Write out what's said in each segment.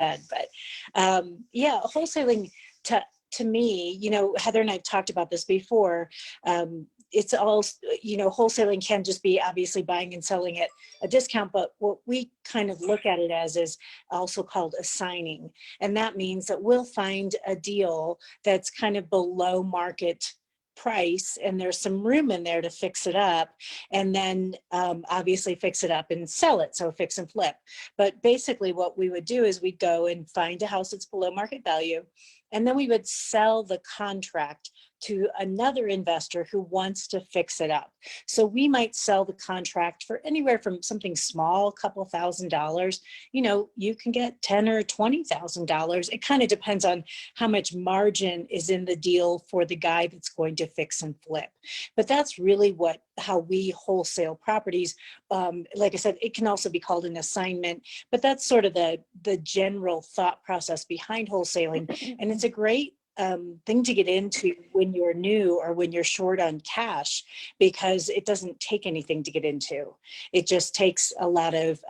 said. But yeah, wholesaling to me, Heather and I've talked about this before. It's all, wholesaling can just be obviously buying and selling at a discount, but what we kind of look at it as is also called assigning. And that means that we'll find a deal that's kind of below market price, and there's some room in there to fix it up, and then obviously fix it up and sell it, so fix and flip. But basically what we would do is we'd go and find a house that's below market value, and then we would sell the contract to another investor who wants to fix it up. So we might sell the contract for anywhere from something small, a couple $1,000s. You can get $10,000 or $20,000. It kind of depends on how much margin is in the deal for the guy that's going to fix and flip. But that's really how we wholesale properties. Like I said, it can also be called an assignment, but that's sort of the general thought process behind wholesaling. And it's a great thing to get into when you're new or when you're short on cash, because it doesn't take anything to get into. It just takes a lot of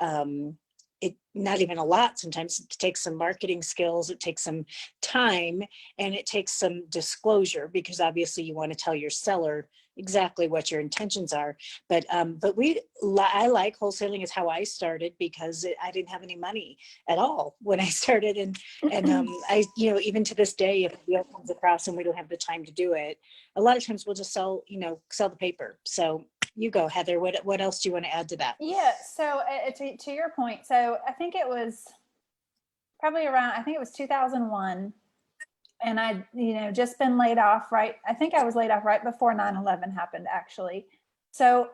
not even a lot. Sometimes it takes some marketing skills, it takes some time, and it takes some disclosure, because obviously you want to tell your seller exactly what your intentions are. But I like wholesaling is how I started, because I didn't have any money at all when I started. And I, even to this day, if the deal comes across and we don't have the time to do it, a lot of times we'll just sell the paper. So you go, Heather. What else do you want to add to that? Yeah. So to your point, so I think it was probably around, I think it was 2001. And I'd, just been laid off, right? I think I was laid off right before 9/11 happened, actually. So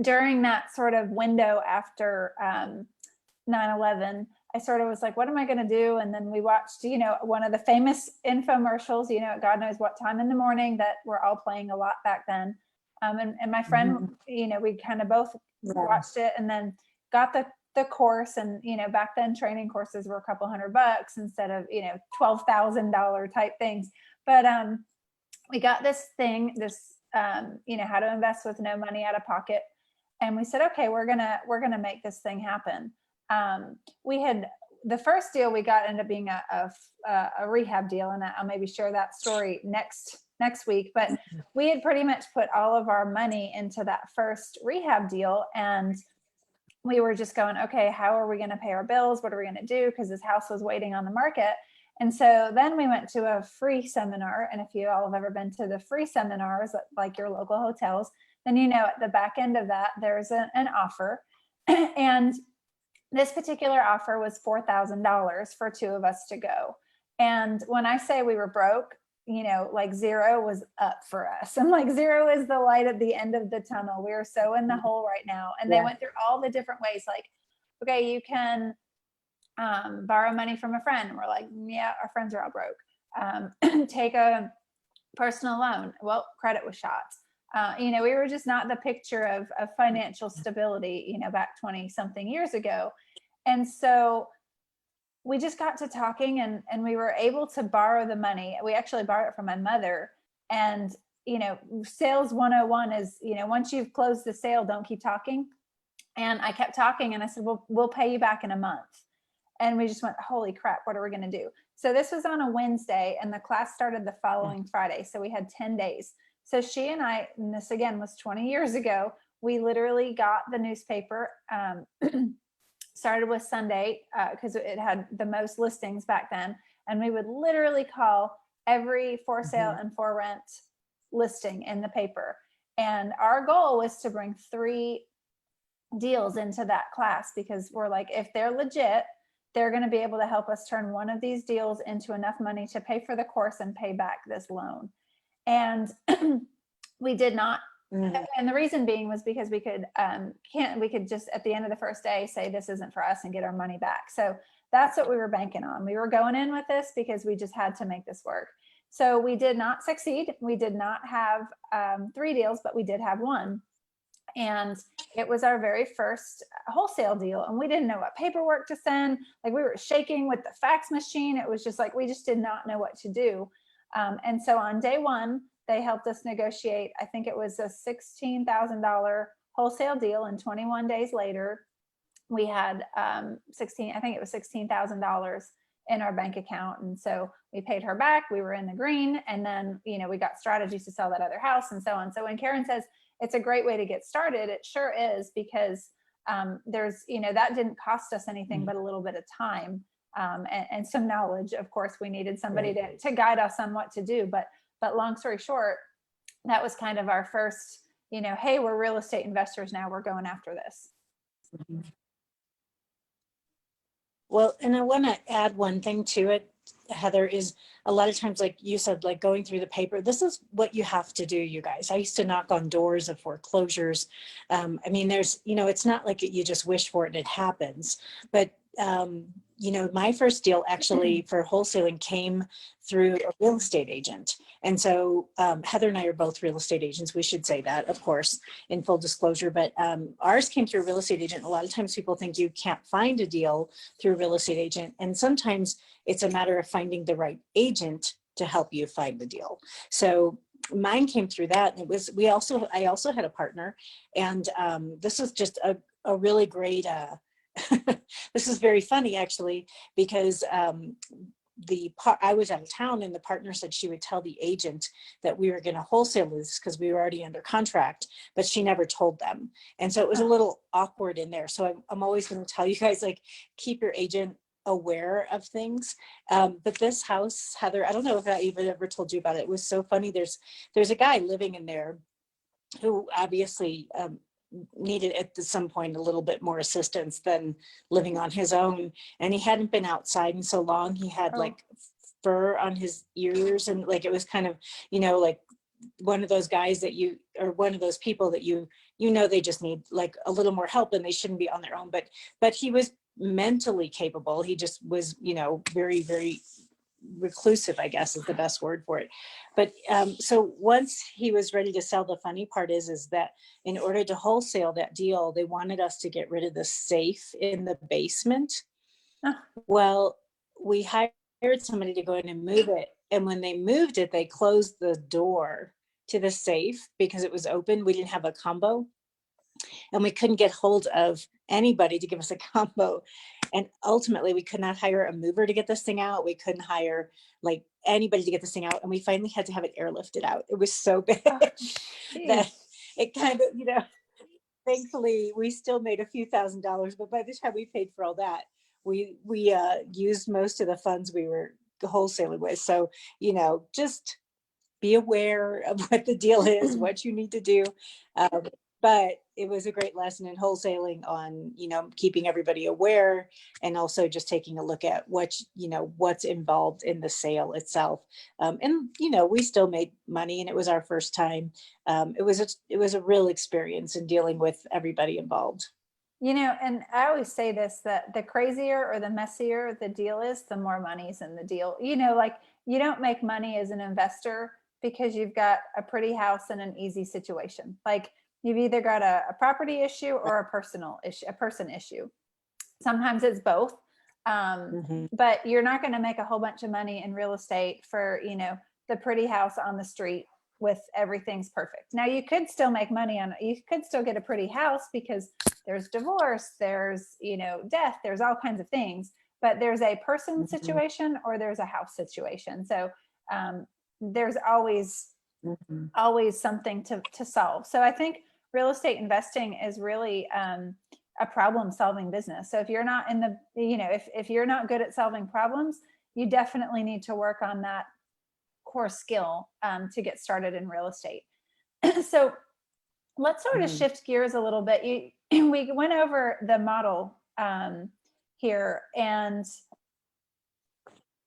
during that sort of window after 9/11, I sort of was like, what am I going to do? And then we watched, one of the famous infomercials, God knows what time in the morning, that we're all playing a lot back then. And my friend, we kind of both watched it, and then got the course. And back then training courses were a couple $100 instead of $12,000 type things. But we got this thing, how to invest with no money out of pocket, and we said, okay, we're gonna make this thing happen. We had the first deal we got ended up being a rehab deal, and I'll maybe share that story next week. But we had pretty much put all of our money into that first rehab deal, and we were just going, okay, how are we going to pay our bills? What are we going to do? Because this house was waiting on the market. And so then we went to a free seminar. And if you all have ever been to the free seminars, like your local hotels, then at the back end of that, there's an offer. And this particular offer was $4,000 for two of us to go. And when I say we were broke, like zero was up for us. And like zero is the light at the end of the tunnel. We are so in the hole right now. And they went through all the different ways, like, okay, you can borrow money from a friend. And we're like, yeah, our friends are all broke. Take a personal loan. Well, credit was shot. We were just not the picture of financial stability, back 20 something years ago. And so we just got to talking, and we were able to borrow the money. We actually borrowed it from my mother. And, sales 101 is, once you've closed the sale, don't keep talking. And I kept talking, and I said, well, we'll pay you back in a month. And we just went, holy crap, what are we going to do? So this was on a Wednesday, and the class started the following Friday. So we had 10 days. So she and I, and this again was 20 years ago, we literally got the newspaper, started with Sunday, because it had the most listings back then. And we would literally call every for sale and for rent listing in the paper. And our goal was to bring 3 deals into that class, because we're like, if they're legit, they're going to be able to help us turn one of these deals into enough money to pay for the course and pay back this loan. And we did not. And the reason being was because we could just at the end of the first day say this isn't for us and get our money back. So that's what we were banking on. We were going in with this because we just had to make this work. So we did not succeed. We did not have 3 deals, but we did have 1. And it was our very first wholesale deal. And we didn't know what paperwork to send. Like, we were shaking with the fax machine. It was just like, we just did not know what to do. And so on day 1, they helped us negotiate, I think it was a $16,000 wholesale deal. And 21 days later, we had 16, I think it was $16,000 in our bank account. And so we paid her back, we were in the green, and then, you know, we got strategies to sell that other house and so on. So when Karen says it's a great way to get started, it sure is, because there's, you know, that didn't cost us anything but a little bit of time and some knowledge. Of course, we needed somebody to guide us on what to do. But long story short, that was kind of our first, you know, hey, we're real estate investors now, we're going after this. Well, and I want to add one thing to it, Heather, is a lot of times, like you said, like going through the paper, this is what you have to do, you guys. I used to knock on doors of foreclosures. I mean, there's, you know, it's not like you just wish for it and it happens, but you know, my first deal actually for wholesaling came through a real estate agent. And so Heather and I are both real estate agents. We should say that, of course, in full disclosure, but ours came through a real estate agent. A lot of times people think you can't find a deal through a real estate agent. And sometimes it's a matter of finding the right agent to help you find the deal. So mine came through that. And it was, I also had a partner, and this was just a really great, this is very funny actually, because I was out of town, and the partner said she would tell the agent that we were going to wholesale this because we were already under contract, but she never told them. And so it was a little awkward in there. So I'm always going to tell you guys, like, keep your agent aware of things. But this house, Heather, I don't know if I even ever told you about it. It was so funny. There's a guy living in there who obviously needed at some point a little bit more assistance than living on his own. And he hadn't been outside in so long. He had like fur on his ears, and like, it was kind of, you know, like one of those guys that or one of those people that you know, they just need like a little more help and they shouldn't be on their own. But he was mentally capable. He just was, you know, very, very reclusive, I guess is the best word for it. But so once he was ready to sell, the funny part is that in order to wholesale that deal, they wanted us to get rid of the safe in the basement. Well, we hired somebody to go in and move it. And when they moved it, they closed the door to the safe because it was open. We didn't have a combo, and we couldn't get hold of anybody to give us a combo. And ultimately we could not hire a mover to get this thing out. We couldn't hire like anybody to get this thing out. And we finally had to have it airlifted out. It was so bad that it kind of, you know, thankfully we still made a few $1,000s, but by the time we paid for all that, we used most of the funds we were wholesaling with. So, you know, just be aware of what the deal is, what you need to do. But it was a great lesson in wholesaling on, you know, keeping everybody aware, and also just taking a look at what, you know, what's involved in the sale itself. And, you know, we still made money, and it was our first time. It was a real experience in dealing with everybody involved. You know, and I always say this, that the crazier or the messier the deal is, the more money's in the deal. You know, like, you don't make money as an investor because you've got a pretty house and an easy situation. Like, you've either got a property issue or a personal issue, a person issue. Sometimes it's both. But you're not going to make a whole bunch of money in real estate for, you know, the pretty house on the street with everything's perfect. Now, you could still make money you could still get a pretty house because there's divorce, there's, you know, death, there's all kinds of things, but there's a person situation or there's a house situation. So there's always something to solve. So I think real estate investing is really a problem solving business. So if you're not in the, you know, if you're not good at solving problems, you definitely need to work on that core skill to get started in real estate. So let's sort of shift gears a little bit. We went over the model here, and,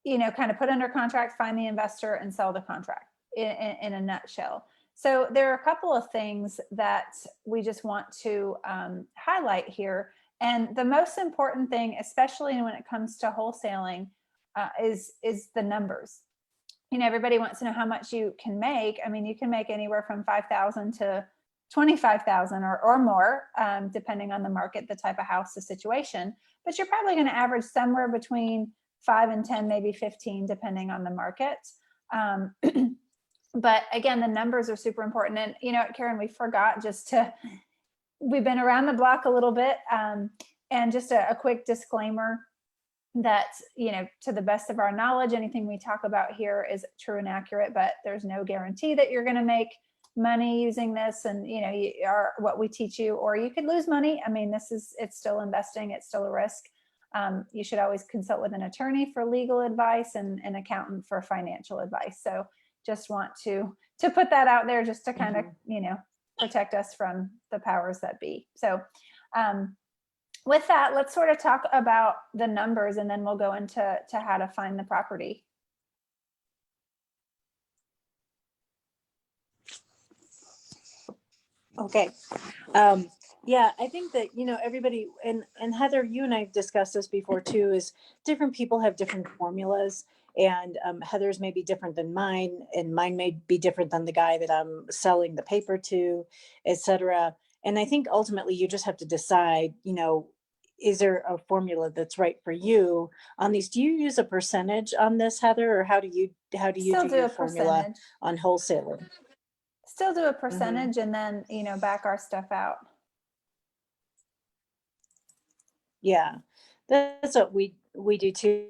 you know, kind of put under contract, find the investor, and sell the contract in a nutshell. So there are a couple of things that we just want to highlight here. And the most important thing, especially when it comes to wholesaling, is the numbers. You know, everybody wants to know how much you can make. I mean, you can make anywhere from 5,000 to 25,000 or more, depending on the market, the type of house, the situation. But you're probably going to average somewhere between 5 and 10, maybe 15, depending on the market. But again, the numbers are super important. And, you know, Karen, we forgot we've been around the block a little bit. And just a quick disclaimer that, you know, to the best of our knowledge, anything we talk about here is true and accurate, but there's no guarantee that you're going to make money using this. And, you know, you are what we teach you, or you could lose money. I mean, it's still investing. It's still a risk. You should always consult with an attorney for legal advice and an accountant for financial advice. So just want to put that out there just to kind of, you know, protect us from the powers that be. So, with that, let's sort of talk about the numbers, and then we'll go into how to find the property. Okay. Yeah, I think that, you know, everybody, and Heather, you and I have discussed this before too, is different people have different formulas, and Heather's may be different than mine, and mine may be different than the guy that I'm selling the paper to, etc. And I think ultimately you just have to decide, you know, is there a formula that's right for you on these? Do you use a percentage on this, Heather, or how do you Still do do your a formula percentage. on wholesaling? Still do a percentage, and then, you know, back our stuff out. Yeah, that's what we do too.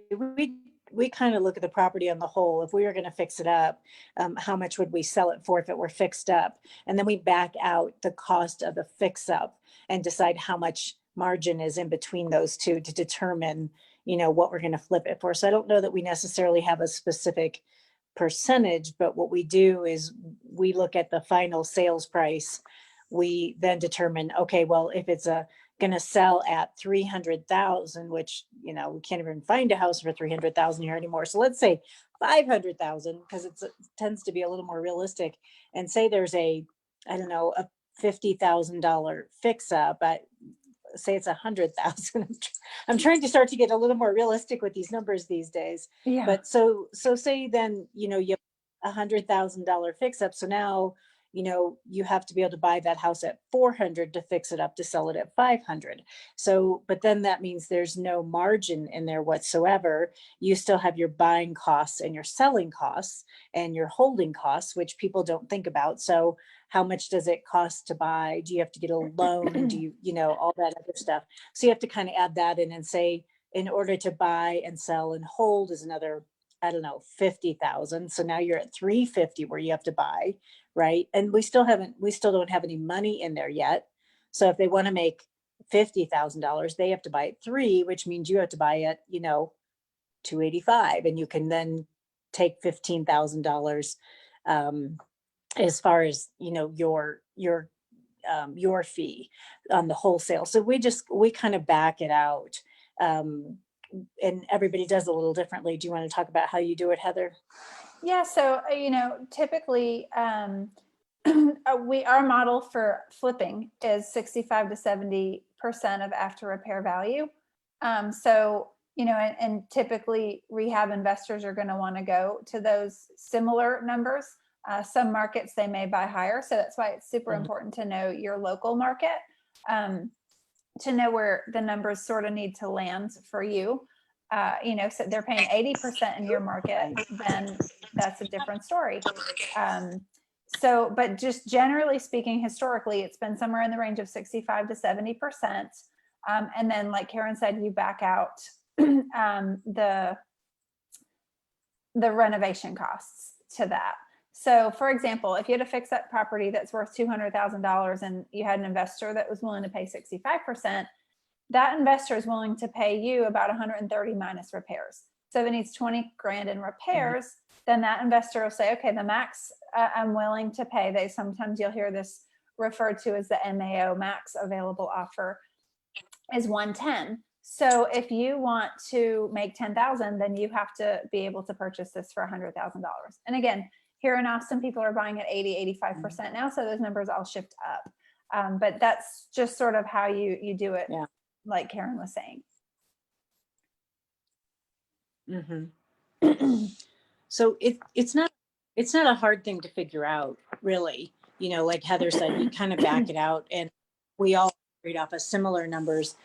We kind of look at the property on the whole. If we were going to fix it up, how much would we sell it for if it were fixed up? And then we back out the cost of the fix up and decide how much margin is in between those two to determine, you know, what we're going to flip it for. So I don't know that we necessarily have a specific percentage, but what we do is we look at the final sales price. We then determine, okay, well, if it's going to sell at 300,000, which, you know, we can't even find a house for 300,000 here anymore. So let's say 500,000, because it tends to be a little more realistic, and say there's I don't know, a $50,000 fix up, but say it's 100,000. I'm trying to start to get a little more realistic with these numbers these days. Yeah. But so say then, you know, you have $100,000 fix up. So now, you know, you have to be able to buy that house at 400 to fix it up to sell it at 500. So, but then that means there's no margin in there whatsoever. You still have your buying costs and your selling costs and your holding costs, which people don't think about. So how much does it cost to buy? Do you have to get a loan? Do you know, all that other stuff. So you have to kind of add that in and say, in order to buy and sell and hold is another, I don't know, 50,000. So now you're at 350 where you have to buy, right? And we still don't have any money in there yet. So if they want to make $50,000, they have to buy at 3, which means you have to buy at, you know, 285, and you can then take $15,000 as far as, you know, your fee on the wholesale. So we kind of back it out. And everybody does a little differently. Do you want to talk about how you do it, Heather? Yeah. So, you know, typically, our model for flipping is 65 to 70% of after repair value. So, you know, and typically rehab investors are going to want to go to those similar numbers. Some markets they may buy higher. So that's why it's super important to know your local market, to know where the numbers sort of need to land for you. You know, so they're paying 80% in your market, then that's a different story. So, but just generally speaking, historically, it's been somewhere in the range of 65 to 70%. And then, like Karen said, you back out the renovation costs to that. So, for example, if you had a fix up property that's worth $200,000 and you had an investor that was willing to pay 65%, that investor is willing to pay you about 130 minus repairs. So if it needs 20 grand in repairs, then that investor will say, okay, the max I'm willing to pay. Sometimes you'll hear this referred to as the MAO, max available offer, is 110. So if you want to make 10,000, then you have to be able to purchase this for $100,000. And again, here in Austin, people are buying at 80, 85% now. So those numbers all shift up. But that's just sort of how you do it. Yeah. Like Karen was saying. So it's not a hard thing to figure out, really. You know, like Heather said, you kind of back it out, and we all read off of similar numbers,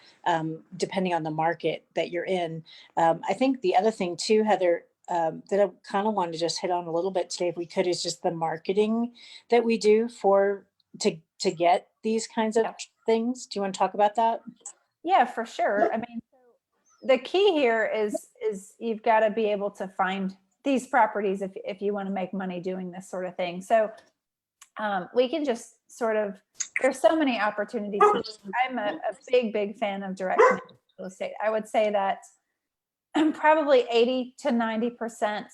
depending on the market that you're in. I think the other thing too, Heather, that I kind of wanted to just hit on a little bit today, if we could, is just the marketing that we do to get these kinds of things. Do you want to talk about that? Yeah, for sure. I mean, the key here is you've got to be able to find these properties if you want to make money doing this sort of thing. So we can just sort of, there's so many opportunities. I'm a big fan of direct real estate. I would say that probably 80 to 90%,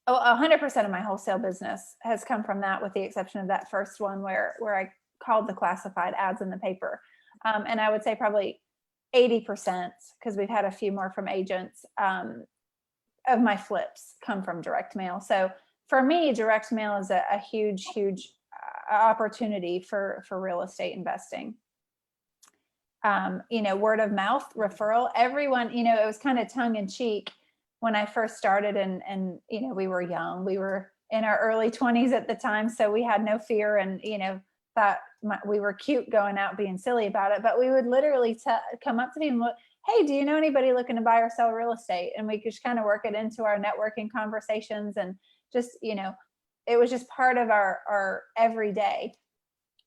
100% of my wholesale business has come from that, with the exception of that first one where I called the classified ads in the paper. And I would say probably 80%, because we've had a few more from agents, of my flips come from direct mail. So for me, direct mail is a huge opportunity for real estate investing. Word of mouth referral, everyone, it was kind of tongue in cheek when I first started, and we were young, we were in our early 20s at the time. So we had no fear, and, thought we were cute going out being silly about it, but we would literally come up to people, hey, do you know anybody looking to buy or sell real estate? And we could just kind of work it into our networking conversations, and just, it was just part of our everyday.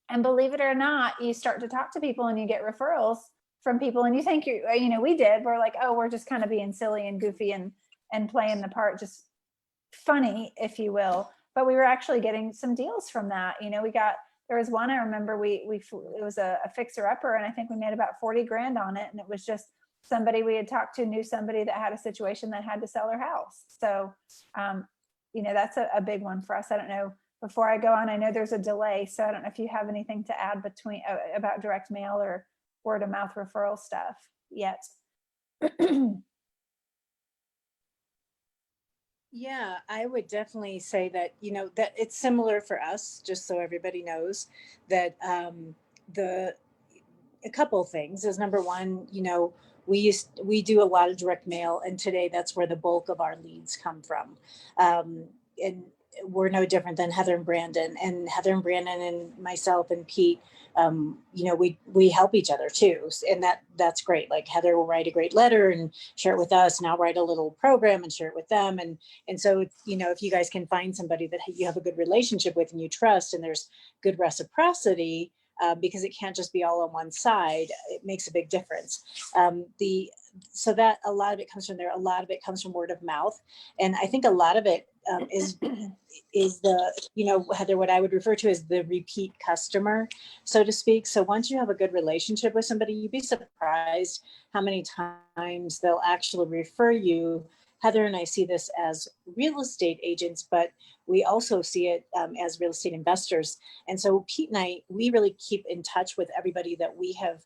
And believe it or not, you start to talk to people and you get referrals from people, and you think we did, we're like, oh, we're just kind of being silly and goofy and playing the part, just funny, if you will. But we were actually getting some deals from that. There was one I remember, it was a fixer upper, and I think we made about 40 grand on it. And it was just somebody we had talked to knew somebody that had a situation that had to sell their house. So, that's a big one for us. I don't know, before I go on, I know there's a delay, so I don't know if you have anything to add about direct mail or word of mouth referral stuff yet. Yeah, I would definitely say that, that it's similar for us, just so everybody knows that a couple of things is, number one, we do a lot of direct mail, and today that's where the bulk of our leads come from. And we're no different than Heather and Brandon, and myself and Pete. We help each other too, and that's great. Like, Heather will write a great letter and share it with us, and I'll write a little program and share it with them. And so, if you guys can find somebody that you have a good relationship with and you trust, and there's good reciprocity, because it can't just be all on one side, it makes a big difference. So that a lot of it comes from there. A lot of it comes from word of mouth, and I think a lot of it is the, Heather, what I would refer to as the repeat customer, so to speak. So once you have a good relationship with somebody, you'd be surprised how many times they'll actually refer you. Heather and I see this as real estate agents, but we also see it as real estate investors. And so Pete and I, we really keep in touch with everybody that we have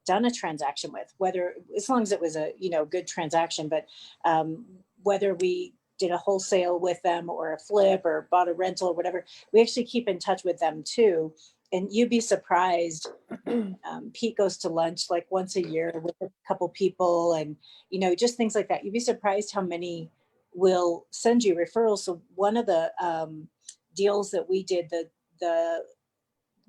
done a transaction with, whether, as long as it was a good transaction, but whether we did a wholesale with them or a flip or bought a rental or whatever, we actually keep in touch with them too. And you'd be surprised. Pete goes to lunch like once a year with a couple people, and just things like that. You'd be surprised how many will send you referrals. So one of the deals that we did,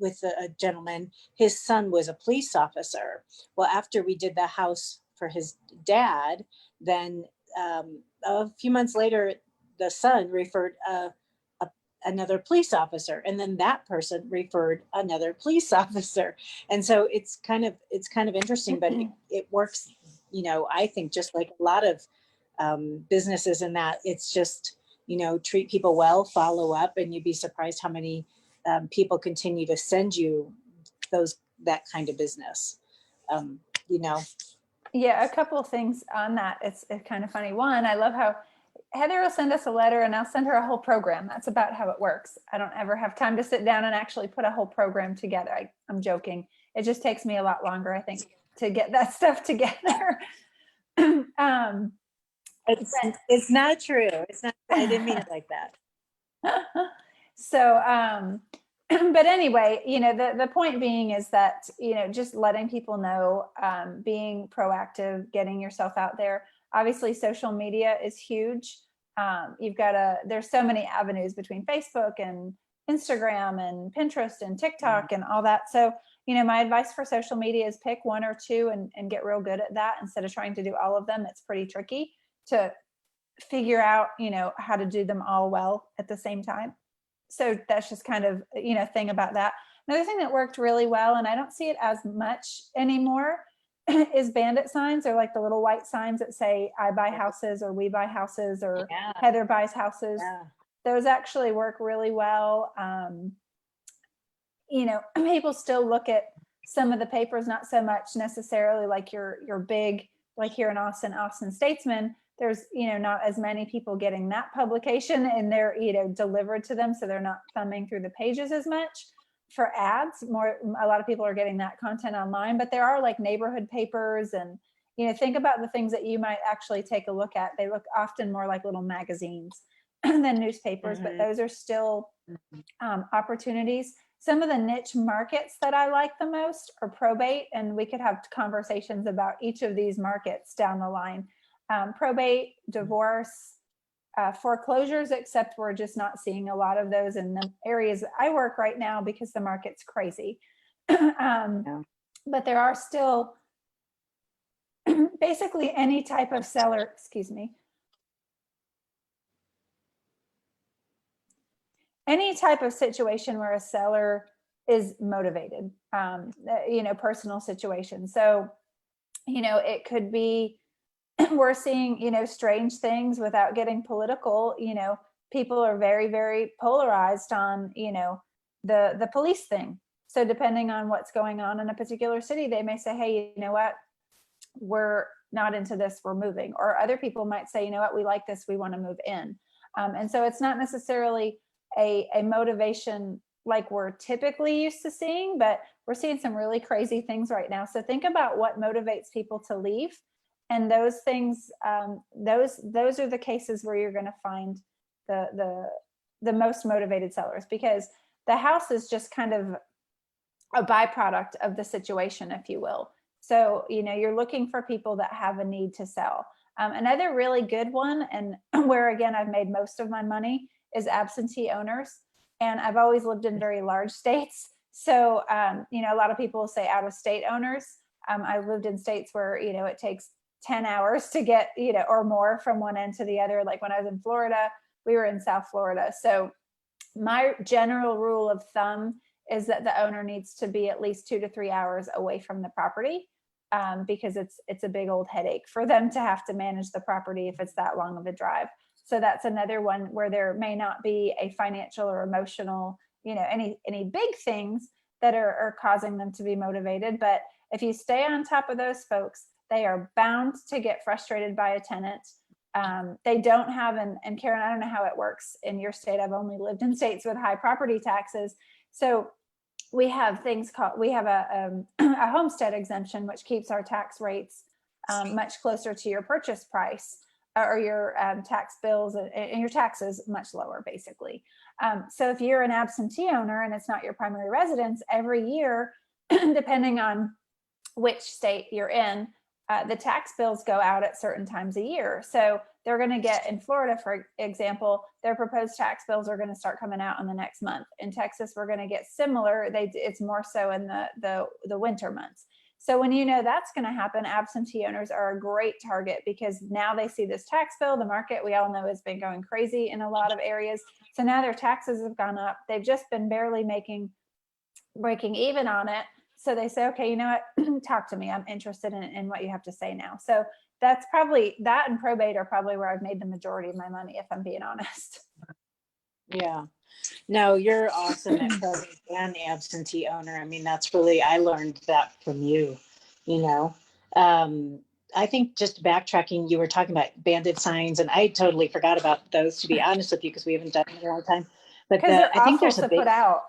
with a gentleman, his son was a police officer. Well, after we did the house for his dad, then a few months later, the son referred another police officer, and then that person referred another police officer. And so it's kind of interesting, but it works, I think, just like a lot of businesses, in that it's just, treat people well, follow up, and you'd be surprised how many people continue to send you that kind of business. Yeah, a couple of things on that. It's kind of funny. One, I love how Heather will send us a letter and I'll send her a whole program. That's about how it works. I don't ever have time to sit down and actually put a whole program together. I'm joking. It just takes me a lot longer, I think, to get that stuff together. It's not true. It's not. I didn't mean it like that. So, but anyway, the point being is that, just letting people know, being proactive, getting yourself out there. Obviously, social media is huge. There's so many avenues between Facebook and Instagram and Pinterest and TikTok and all that. So, my advice for social media is pick one or two and get real good at that instead of trying to do all of them. It's pretty tricky to figure out, how to do them all well at the same time. So that's just kind of, thing about that. Another thing that worked really well, and I don't see it as much anymore, is bandit signs, or like the little white signs that say I buy houses or we buy houses or Yeah. Heather buys houses. Yeah. Those actually work really well. You know, people still look at some of the papers, not so much necessarily like your big, like here in Austin Statesman, there's, you know, not as many people getting that publication and they're, you know, delivered to them. So they're not thumbing through the pages as much for ads. More, a lot of people are getting that content online, but there are like neighborhood papers and, you know, think about the things that you might actually take a look at. They look often more like little magazines than newspapers, but those are still opportunities. Some of the niche markets that I like the most are probate, and we could have conversations about each of these markets down the line. Probate, divorce, foreclosures, except we're just not seeing a lot of those in the areas I work right now because the market's crazy. But there are still basically any type of seller, excuse me, any type of situation where a seller is motivated, you know, personal situation. So, you know, it could be, we're seeing, you know, strange things without getting political. You know, people are very, very polarized on, you know, the police thing. So depending on what's going on in a particular city, they may say, hey, you know what, we're not into this, we're moving. Or other people might say, you know what, we like this, we want to move in. And so it's not necessarily a motivation like we're typically used to seeing, but we're seeing some really crazy things right now. So think about what motivates people to leave. And those things, those are the cases where you're going to find the most motivated sellers, because the house is just kind of a byproduct of the situation, if you will. So, you know, you're looking for people that have a need to sell. Another really good one, and where again I've made most of my money, is absentee owners. And I've always lived in very large states. So, you know, a lot of people say out of state owners. I lived in states where, you know, it takes 10 hours to get, you know, or more from one end to the other. Like when I was in Florida, we were in South Florida. So my general rule of thumb is that the owner needs to be at least 2 to 3 hours away from the property, because it's a big old headache for them to have to manage the property if it's that long of a drive. So that's another one where there may not be a financial or emotional, you know, any big things that are causing them to be motivated. But if you stay on top of those folks, they are bound to get frustrated by a tenant. They don't have, and Karen, I don't know how it works in your state. I've only lived in states with high property taxes. So we have things called, we have a homestead exemption, which keeps our tax rates much closer to your purchase price, or your tax bills and your taxes much lower, basically. So if you're an absentee owner and it's not your primary residence, every year, depending on which state you're in, the tax bills go out at certain times a year. So they're going to get, in Florida, for example, their proposed tax bills are going to start coming out in the next month. In Texas, we're going to get similar. It's more so in the winter months. So when you know that's going to happen, absentee owners are a great target, because now they see this tax bill. The market, we all know, has been going crazy in a lot of areas. So now their taxes have gone up. They've just been barely breaking even on it. So they say, okay, you know what, talk to me. I'm interested in what you have to say now. So that's probably, that and probate are probably where I've made the majority of my money, if I'm being honest. Yeah. No, you're awesome at probate and absentee owner. I mean, that's really, I learned that from you, you know. I think just backtracking, you were talking about bandit signs, and I totally forgot about those, to be honest with you, because we haven't done it in a long time. But Because they're I think awful there's a to big, put out.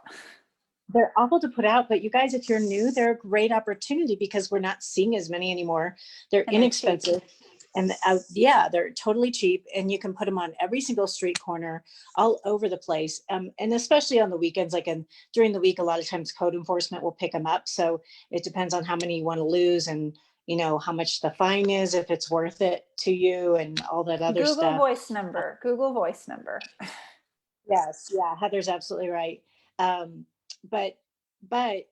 they're awful to put out, but you guys, if you're new, they're a great opportunity because we're not seeing as many anymore. They're And inexpensive. And yeah, they're totally cheap, and you can put them on every single street corner all over the place. And especially on the weekends, like during the week, a lot of times code enforcement will pick them up. So it depends on how many you want to lose, and you know how much the fine is, if it's worth it to you, and all that other Google stuff. Google voice number. Yes, yeah, Heather's absolutely right. But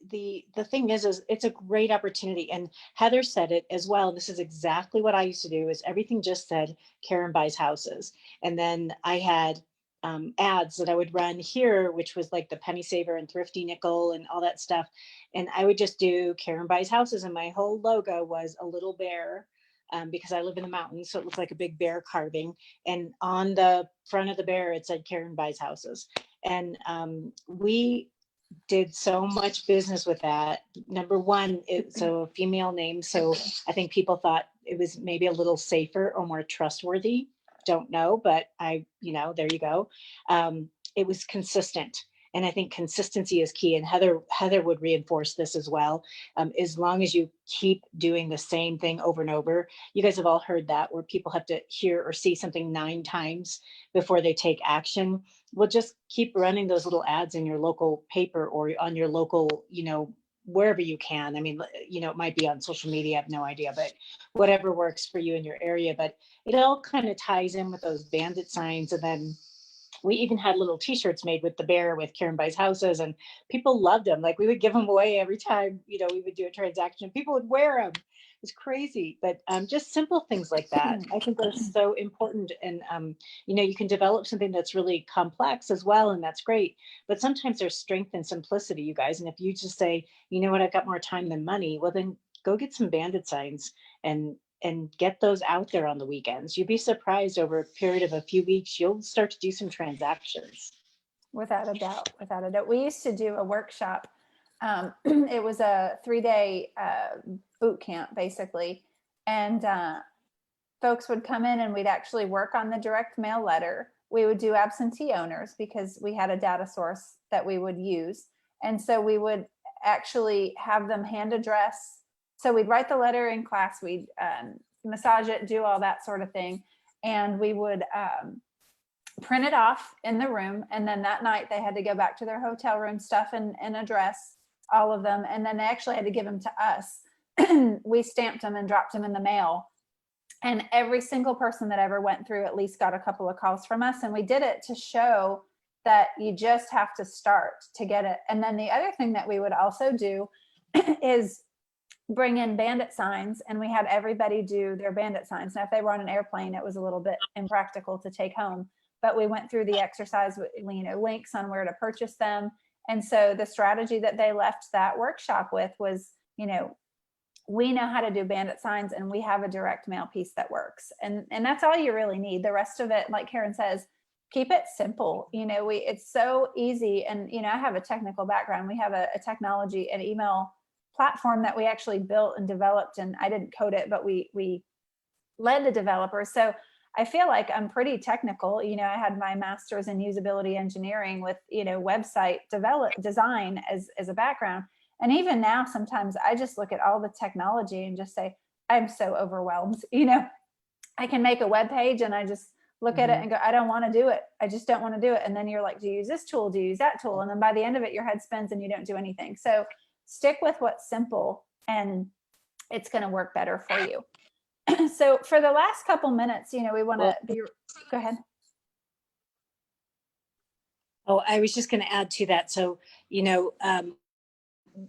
the thing is it's a great opportunity, and Heather said it as well. This is exactly what I used to do. Is everything just said Karen buys houses, and then I had ads that I would run here, which was like the penny saver and thrifty nickel and all that stuff. And I would just do Karen buys houses, and my whole logo was a little bear, because I live in the mountains. So it looked like a big bear carving. And on the front of the bear, it said Karen buys houses. And we did so much business with that. Number one, it's a female name. So I think people thought it was maybe a little safer or more trustworthy. Don't know, but there you go. It was consistent. And I think consistency is key. And Heather would reinforce this as well. As long as you keep doing the same thing over and over, you guys have all heard that, where people have to hear or see something 9 times before they take action. Well, just keep running those little ads in your local paper or on your local, wherever you can. I mean, it might be on social media, I have no idea, but whatever works for you in your area. But it all kind of ties in with those bandit signs. And then we even had little t-shirts made with the bear with Karen buys houses, and people loved them. Like, we would give them away every time, we would do a transaction. People would wear them. It was crazy. But just simple things like that, I think, are so important. And, you can develop something that's really complex as well, and that's great. But sometimes there's strength in simplicity, you guys. And if you just say, you know what, I've got more time than money, well, then go get some bandit signs and get those out there on the weekends. You'd be surprised, over a period of a few weeks, you'll start to do some transactions. Without a doubt, without a doubt. We used to do a workshop. It was a 3-day boot camp, basically. And folks would come in and we'd actually work on the direct mail letter. We would do absentee owners because we had a data source that we would use. And so we would actually have them hand address. So we'd write the letter in class, we'd massage it, do all that sort of thing. And we would print it off in the room. And then that night they had to go back to their hotel room, stuff and address all of them. And then they actually had to give them to us. We stamped them and dropped them in the mail. And every single person that ever went through at least got a couple of calls from us. And we did it to show that you just have to start to get it. And then the other thing that we would also do is bring in bandit signs, and we had everybody do their bandit signs. Now, if they were on an airplane, it was a little bit impractical to take home, but we went through the exercise with, links on where to purchase them. And so the strategy that they left that workshop with was, we know how to do bandit signs, and we have a direct mail piece that works. And that's all you really need. The rest of it, like Karen says, keep it simple. It's so easy. And, I have a technical background. We have a technology and email platform that we actually built and developed, and I didn't code it, but we led the developers. So I feel like I'm pretty technical. I had my master's in usability engineering with, website design as a background. And even now, sometimes I just look at all the technology and just say, I'm so overwhelmed. I can make a web page and I just look at it and go, I don't want to do it. I just don't want to do it. And then you're like, do you use this tool? Do you use that tool? And then by the end of it, your head spins and you don't do anything. So stick with what's simple, and it's going to work better for you. So for the last couple minutes, we want to go ahead. Oh, I was just going to add to that. So,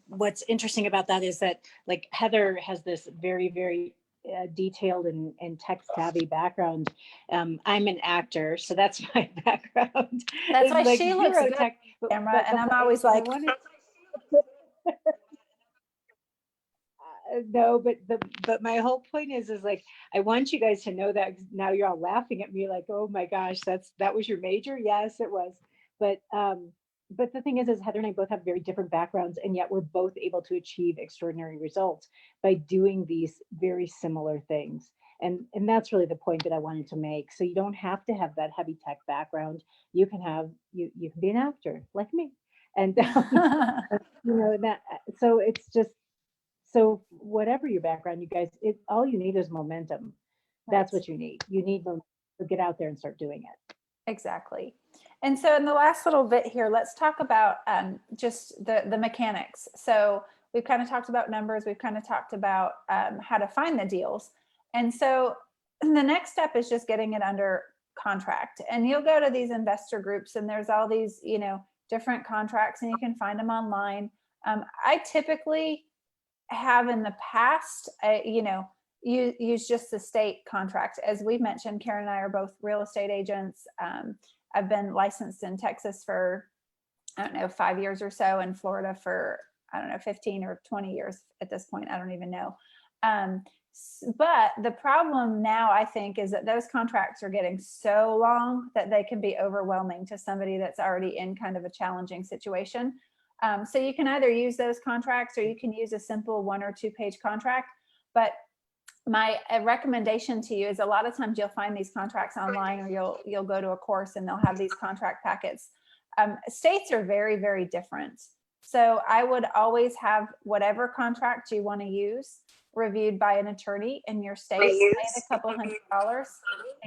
what's interesting about that is that, like, Heather has this very, very detailed and tech savvy background. I'm an actor, so that's my background. That's why like she looks good on camera, and I'm always like, no, but my whole point is like, I want you guys to know that now you're all laughing at me like, oh my gosh, that was your major. Yes, it was. But the thing is Heather and I both have very different backgrounds, and yet we're both able to achieve extraordinary results by doing these very similar things. And that's really the point that I wanted to make. So you don't have to have that heavy tech background. You can be an actor like me. And that, so it's just, so whatever your background, you guys, all you need is momentum. That's what you need. You need momentum to get out there and start doing it. Exactly. And so in the last little bit here, let's talk about just the mechanics. So we've kind of talked about numbers. We've kind of talked about how to find the deals. And so the next step is just getting it under contract. And you'll go to these investor groups, and there's all these, different contracts, and you can find them online. I typically have in the past, use just the state contract. As we mentioned, Karen and I are both real estate agents. I've been licensed in Texas for, I don't know, 5 years or so, in Florida for, I don't know, 15 or 20 years at this point. I don't even know. But the problem now, I think, is that those contracts are getting so long that they can be overwhelming to somebody that's already in kind of a challenging situation. So you can either use those contracts or you can use a simple 1 or 2 page contract. But my recommendation to you is, a lot of times you'll find these contracts online, or you'll go to a course and they'll have these contract packets. States are very, very different. So I would always have whatever contract you want to use reviewed by an attorney in your state, pay a couple $100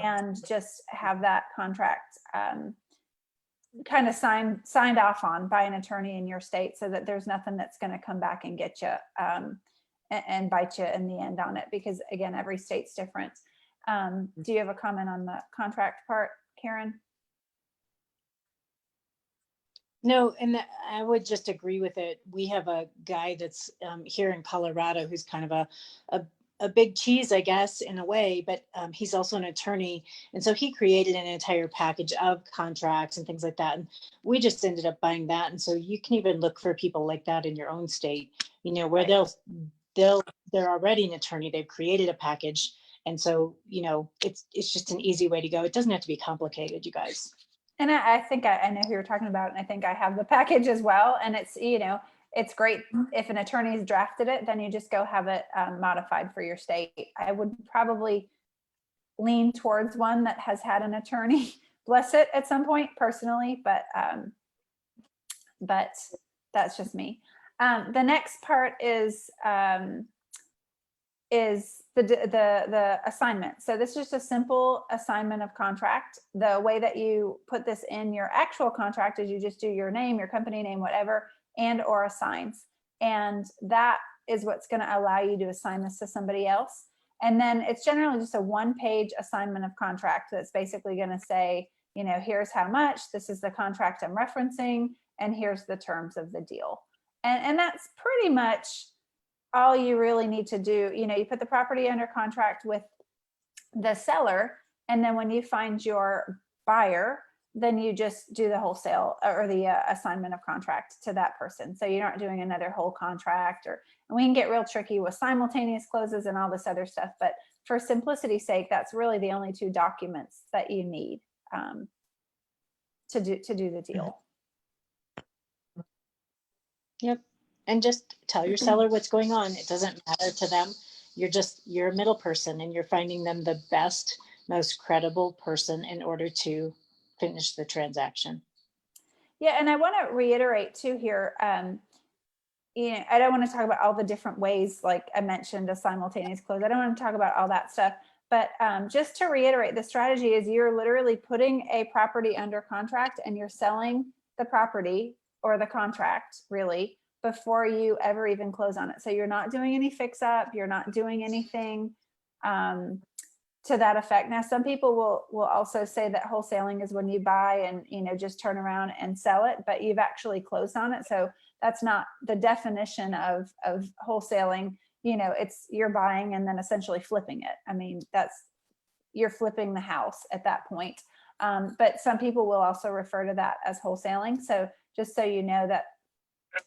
and just have that contract kind of signed off on by an attorney in your state, so that there's nothing that's going to come back and get you and bite you in the end on it, because again, every state's different. Do you have a comment on the contract part, Karen? No, and I would just agree with it. We have a guy that's here in Colorado who's kind of a big cheese, I guess, in a way, but he's also an attorney. And so he created an entire package of contracts and things like that. And we just ended up buying that. And so you can even look for people like that in your own state, you know, where they're already an attorney, they've created a package. And so, you know, it's just an easy way to go. It doesn't have to be complicated, you guys. And I think I know who you're talking about, and I think I have the package as well. And it's, you know, it's great if an attorney's drafted it, then you just go have it modified for your state. I would probably lean towards one that has had an attorney bless it at some point personally, but that's just me. The next part is the assignment. So this is just a simple assignment of contract. The way that you put this in your actual contract is you just do your name, your company name, whatever, and or assigns. And that is what's going to allow you to assign this to somebody else. And then it's generally just a 1-page assignment of contract that's basically going to say, you know, here's how much, this is the contract I'm referencing, and here's the terms of the deal. And that's pretty much all you really need to do. You know, you put the property under contract with the seller, and then when you find your buyer, then you just do the wholesale or the assignment of contract to that person. So you're not doing another whole contract, and we can get real tricky with simultaneous closes and all this other stuff. But for simplicity's sake, that's really the only 2 documents that you need to do the deal. Yep. And just tell your seller what's going on. It doesn't matter to them. You're a middle person, and you're finding them the best, most credible person in order to finish the transaction. Yeah. And I want to reiterate too here. You know, I don't want to talk about all the different ways, like I mentioned, a simultaneous close. I don't want to talk about all that stuff, but just to reiterate, the strategy is you're literally putting a property under contract, and you're selling the property or the contract really before you ever even close on it. So you're not doing any fix up, you're not doing anything to that effect. Now, some people will also say that wholesaling is when you buy and, you know, just turn around and sell it, but you've actually closed on it. So that's not the definition of wholesaling. You know, it's you're buying and then essentially flipping it. I mean, you're flipping the house at that point. But some people will also refer to that as wholesaling. So just so you know that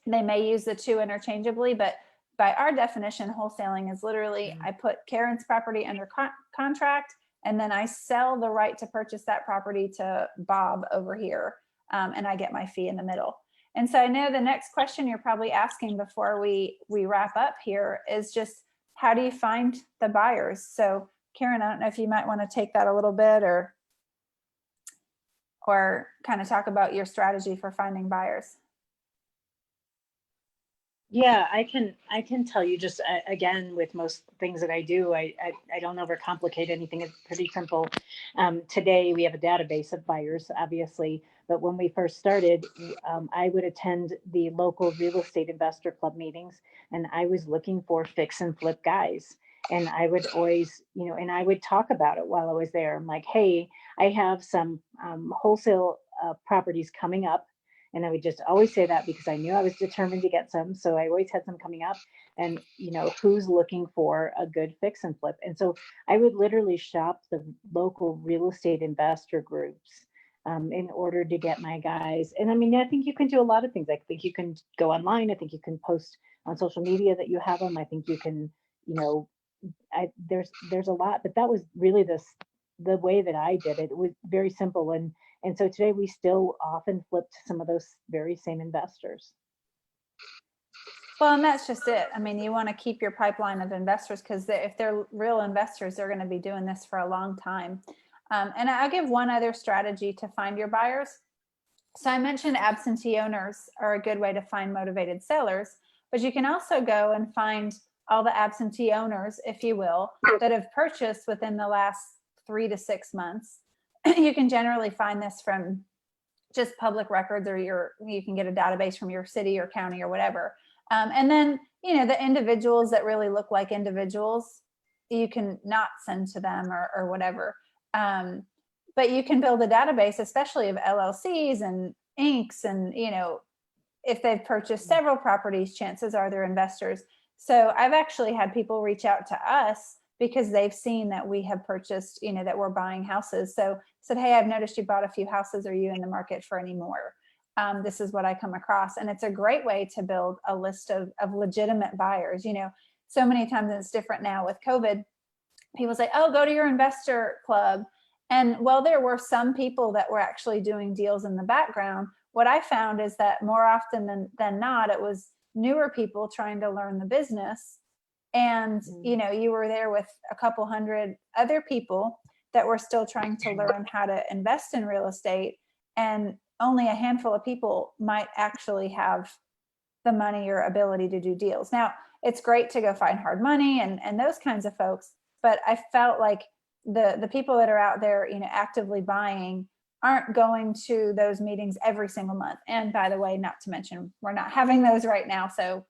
they may use the 2 interchangeably, but by our definition, wholesaling is literally I put Karen's property under contract, and then I sell the right to purchase that property to Bob over here, and I get my fee in the middle. And so I know the next question you're probably asking before we wrap up here is just, how do you find the buyers? So Karen, I don't know if you might want to take that a little bit or kind of talk about your strategy for finding buyers. Yeah, I can tell you just again, with most things that I do, I don't overcomplicate anything. It's pretty simple. Today we have a database of buyers, obviously, but when we first started, I would attend the local real estate investor club meetings, and I was looking for fix and flip guys. And I would always, you know, and I would talk about it while I was there. I'm like, hey, I have some wholesale properties coming up. And I would just always say that because I knew I was determined to get some. So I always had some coming up, and, you know, who's looking for a good fix and flip. And so I would literally shop the local real estate investor groups in order to get my guys. And I mean, I think you can do a lot of things. I think you can go online. I think you can post on social media that you have them. I think you can, you know, there's a lot, but that was really the way that I did it. It was very simple. And so today we still often flip to some of those very same investors. Well, and that's just it. I mean, you want to keep your pipeline of investors because if they're real investors, they're going to be doing this for a long time. And I'll give one other strategy to find your buyers. So I mentioned absentee owners are a good way to find motivated sellers, but you can also go and find all the absentee owners, if you will, that have purchased within the last 3 to 6 months. You can generally find this from just public records, or you can get a database from your city or county or whatever. And then, you know, the individuals that really look like individuals, you can not send to them or whatever. But you can build a database, especially of LLCs and Incs. And, you know, if they've purchased several properties, chances are they're investors. So I've actually had people reach out to us because they've seen that we have purchased, you know, that we're buying houses. So said, hey, I've noticed you bought a few houses. Are you in the market for any more? This is what I come across. And it's a great way to build a list of legitimate buyers. You know, so many times, and it's different now with COVID, people say, oh, go to your investor club. And well, there were some people that were actually doing deals in the background. What I found is that more often than not, it was newer people trying to learn the business. And, you know, you were there with a couple hundred other people that were still trying to learn how to invest in real estate. And only a handful of people might actually have the money or ability to do deals. Now, it's great to go find hard money and those kinds of folks, but I felt like the people that are out there, you know, actively buying aren't going to those meetings every single month. And by the way, not to mention, we're not having those right now. So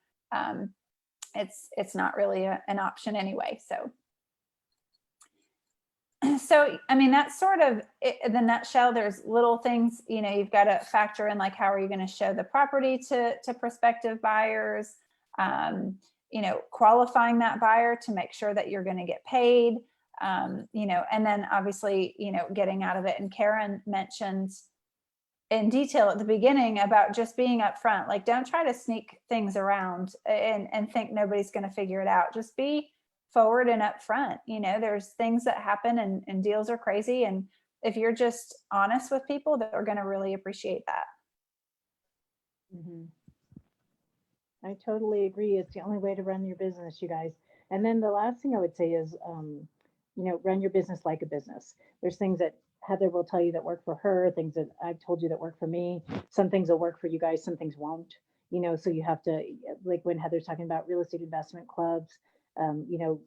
it's not really an option anyway. So, I mean, that's sort of the nutshell. There's little things, you know, you've got to factor in, like, how are you going to show the property to prospective buyers? You know, qualifying that buyer to make sure that you're going to get paid, you know, and then obviously, you know, getting out of it. And Karen mentioned in detail at the beginning about just being upfront. Like, don't try to sneak things around and think nobody's going to figure it out. Just be forward and upfront. You know, there's things that happen and deals are crazy. And if you're just honest with people, they're going to really appreciate that. Mm-hmm. I totally agree. It's the only way to run your business, you guys. And then the last thing I would say is, you know, run your business like a business. There's things that Heather will tell you that work for her, things that I've told you that work for me. Some things will work for you guys, some things won't. You know, so you have to, like when Heather's talking about real estate investment clubs, you know,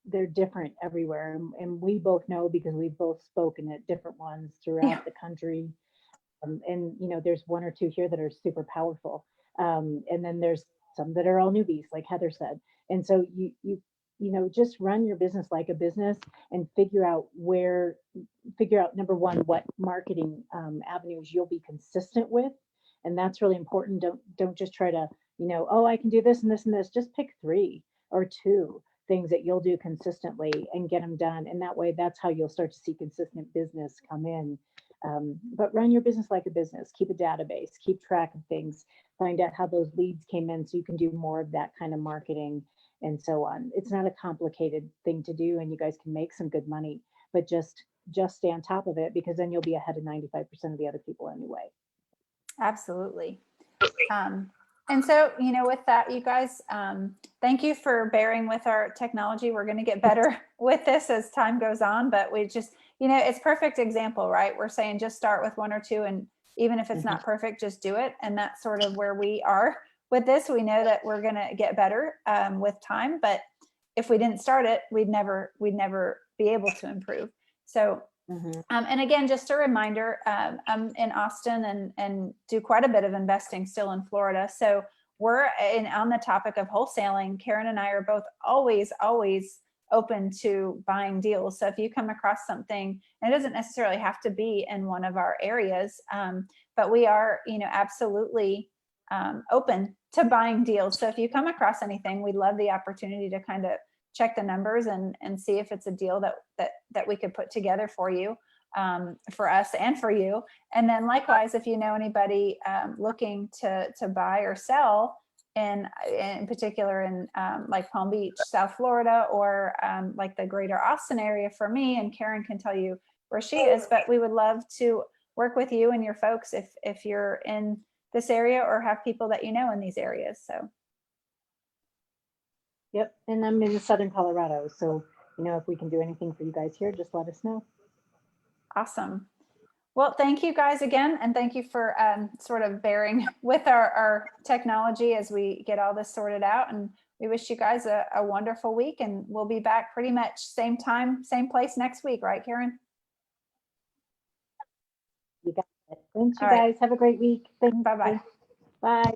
they're different everywhere. And we both know because we've both spoken at different ones throughout the country. And, you know, there's one or two here that are super powerful. And then there's some that are all newbies, like Heather said. And so you know, just run your business like a business and figure out number one, what marketing avenues you'll be consistent with. And that's really important. Don't just try to, you know, oh, I can do this and this and this. Just pick 3 or 2 things that you'll do consistently and get them done. And that way, that's how you'll start to see consistent business come in. But run your business like a business. Keep a database, keep track of things, find out how those leads came in so you can do more of that kind of marketing and so on. It's not a complicated thing to do, and you guys can make some good money, but just stay on top of it, because then you'll be ahead of 95% of the other people anyway. Absolutely. And so, you know, with that, you guys, thank you for bearing with our technology. We're going to get better with this as time goes on, but we just, you know, it's perfect example, right? We're saying just start with 1 or 2, and even if it's not perfect, just do it. And that's sort of where we are with this. We know that we're going to get better with time, but if we didn't start it, we'd never be able to improve. So, and again, just a reminder, I'm in Austin and do quite a bit of investing still in Florida. So we're on the topic of wholesaling. Karen and I are both always open to buying deals. So if you come across something, and it doesn't necessarily have to be in one of our areas, but we are, you know, absolutely open to buying deals. So if you come across anything, we'd love the opportunity to kind of check the numbers and see if it's a deal that we could put together for you. for us and for you. And then likewise, if you know anybody looking to buy or sell in particular in like Palm Beach, South Florida, or like the greater Austin area for me, and Karen can tell you where she is, but we would love to work with you and your folks if you're in this area or have people that you know in these areas. So. Yep, and I'm in Southern Colorado, so if we can do anything for you guys here, just let us know. Awesome. Well, thank you guys again, and thank you for sort of bearing with our technology as we get all this sorted out. And we wish you guys a wonderful week, and we'll be back pretty much same time, same place next week, right, Karen? You got it. Thanks, you All right. guys. Have a great week. Thanks. Bye-bye. Bye.